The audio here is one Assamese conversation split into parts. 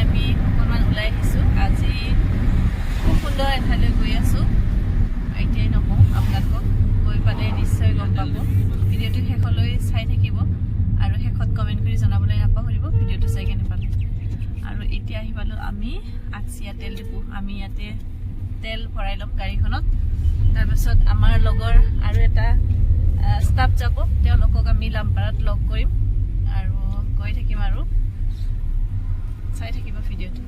আমি অকণমান ওলাই আহিছোঁ। আজি খুব সুন্দৰ এঠাইলৈ গৈ আছোঁ। এতিয়াই নকওঁ, আপোনালোকক গৈ পালে নিশ্চয় গম পাব। ভিডিঅ'টো শেষলৈ চাই থাকিব আৰু শেষত কমেণ্ট কৰি জনাবলৈ নাপাহৰিব ভিডিঅ'টো চাই কেনে পালে। আৰু এতিয়া আহি পালোঁ আমি আকচিয়া তেল ডিপু। আমি ইয়াতে তেল ভৰাই ল'ম গাড়ীখনত। তাৰপিছত আমাৰ লগৰ আৰু এটা ষ্টাফ যাব, তেওঁলোকক আমি লাম্পাৰাত লগ কৰিম আৰু গৈ থাকিম আৰু চাই থাকিব ভিডিঅ'টো।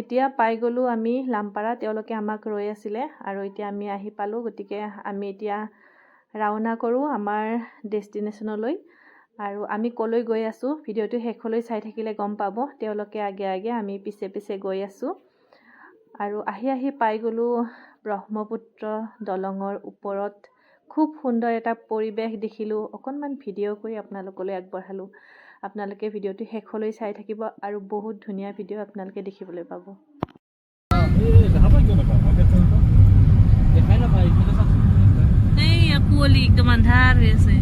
এতিয়া পাই গ'লোঁ আমি লাম্পাৰা। তেওঁলোকে আমাক ৰৈ আছিলে আৰু এতিয়া আমি আহি পালোঁ। গতিকে আমি এতিয়া ৰাওনা কৰোঁ আমাৰ ডেষ্টিনেশ্যনলৈ। আৰু আমি ক'লৈ গৈ আছোঁ ভিডিঅ'টো শেষলৈ চাই থাকিলে গম পাব। তেওঁলোকে আগে আগে, আমি পিছে পিছে গৈ আছোঁ। আৰু আহি পাই গ'লোঁ ব্ৰহ্মপুত্ৰ দলঙৰ ওপৰত। খুব সুন্দৰ এটা পৰিৱেশ দেখিলোঁ। অকণমান ভিডিঅ' কৰি আপোনালোকলৈ আগবঢ়ালোঁ। আপোনালোকে ভিডিঅ'টো শেষলৈ চাই থাকিব আৰু বহুত ধুনীয়া ভিডিঅ' আপোনালোকে দেখিবলৈ পাব। এই কুঁৱলী একদম আন্ধাৰ হৈ আছে।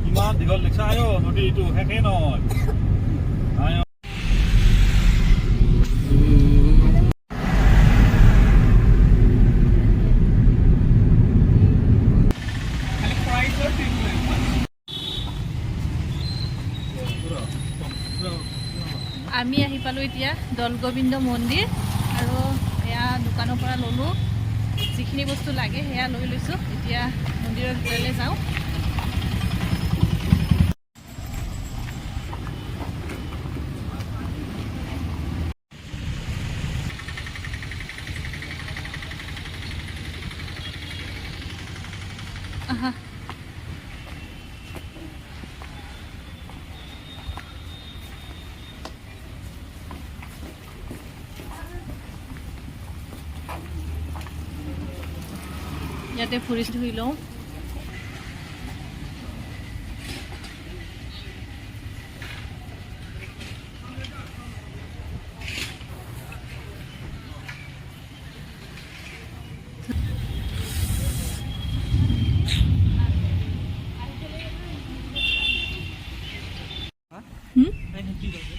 ইমান দীঘল লিখা নদীটো শেষেই নহয়। আমি আহি পালোঁ এতিয়া দৌলগোবিন্দ মন্দিৰ। আৰু এয়া দোকানৰ পৰা ল'লোঁ যিখিনি বস্তু লাগে, সেয়া লৈ লৈছোঁ। এতিয়া মন্দিৰৰ ভিতৰলৈ যাওঁ। আহা ইয়াতে ফুৰি ধুই লওঁ।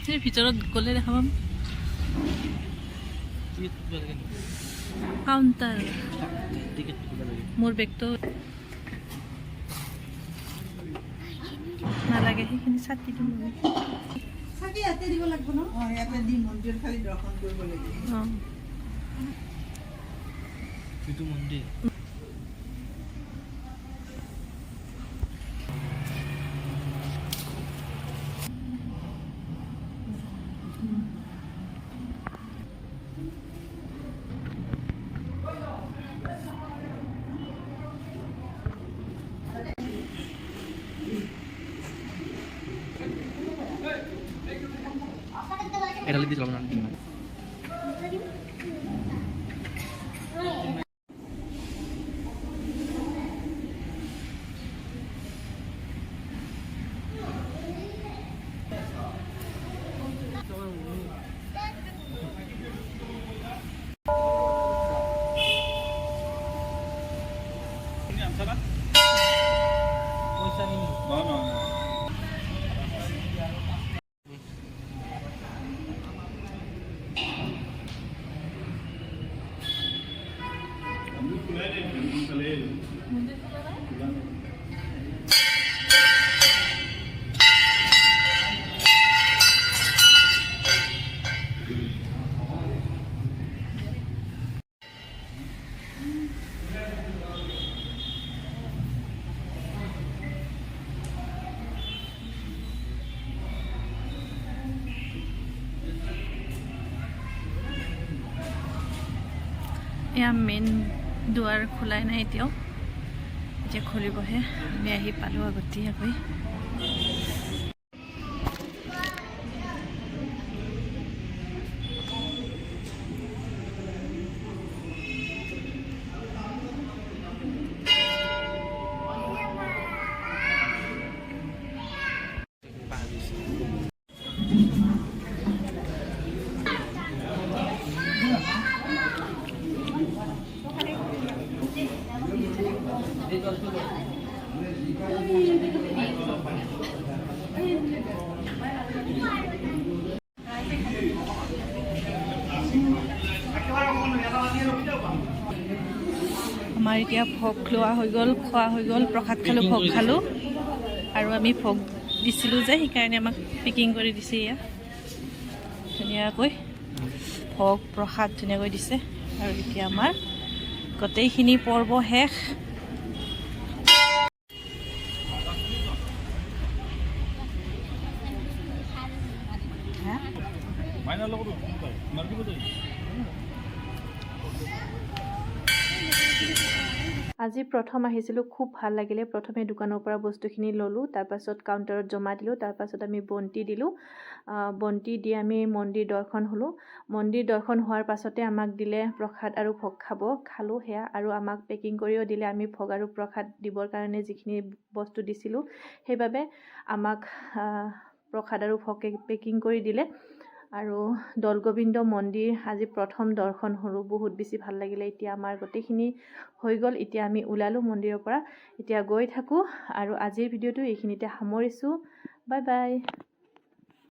সেই ভিতৰত গ'লে দেখা পাম কাউণ্টাৰ। মোৰ বেগটো নালাগে, সেইখিনি ছাতি দিম। ছাতি ইয়াতে দিব লাগিব ন? ইয়াতে দি মন্দিৰ খালি দৰ্শন কৰিব লাগিব। এইটো মন্দিৰ। এটা লিখি দিলাম না। এয়া মেইন দুৱাৰ খোলাই নাই এতিয়াও, এতিয়া খুলিবহে। আমি আহি পালোঁ আগতীয়াকৈ। আমাৰ এতিয়া ভোগ লোৱা হৈ গ'ল, খোৱা হৈ গ'ল, প্ৰসাদ খালোঁ, ভোগ খালোঁ। আৰু আমি ভোগ দিছিলোঁ যে সেইকাৰণে আমাক পেকিং কৰি দিছে এয়া ধুনীয়াকৈ ভোগ প্ৰসাদ ধুনীয়াকৈ দিছে। আৰু এতিয়া আমাৰ গোটেইখিনি পৰ্ব শেষ। আজি প্ৰথম আহিছিলোঁ, খুব ভাল লাগিলে। প্ৰথমে দোকানৰ পৰা বস্তুখিনি ল'লোঁ, তাৰপাছত কাউণ্টাৰত জমা দিলোঁ, তাৰপাছত আমি বন্তি দিলোঁ। বন্তি দি আমি মন্দিৰ দৰ্শন হ'লোঁ। মন্দিৰ দৰ্শন হোৱাৰ পাছতে আমাক দিলে প্ৰসাদ আৰু ভোগ খালোঁ সেয়া, আৰু আমাক পেকিং কৰিও দিলে। আমি ভোগ আৰু প্ৰসাদ দিবৰ কাৰণে যিখিনি বস্তু দিছিলোঁ সেইবাবে আমাক প্ৰসাদ আৰু ভোগ পেকিং কৰি দিলে। আৰু দৌলগোবিন্দ মন্দিৰ আজি প্ৰথম দৰ্শন হ'লোঁ, বহুত বেছি ভাল লাগিলে। এতিয়া আমাৰ গোটেইখিনি হৈ গ'ল, এতিয়া আমি ওলালোঁ মন্দিৰৰ পৰা, এতিয়া গৈ থাকোঁ। আৰু আজিৰ ভিডিঅ'টো এইখিনিতে সামৰিছোঁ। Bye bye.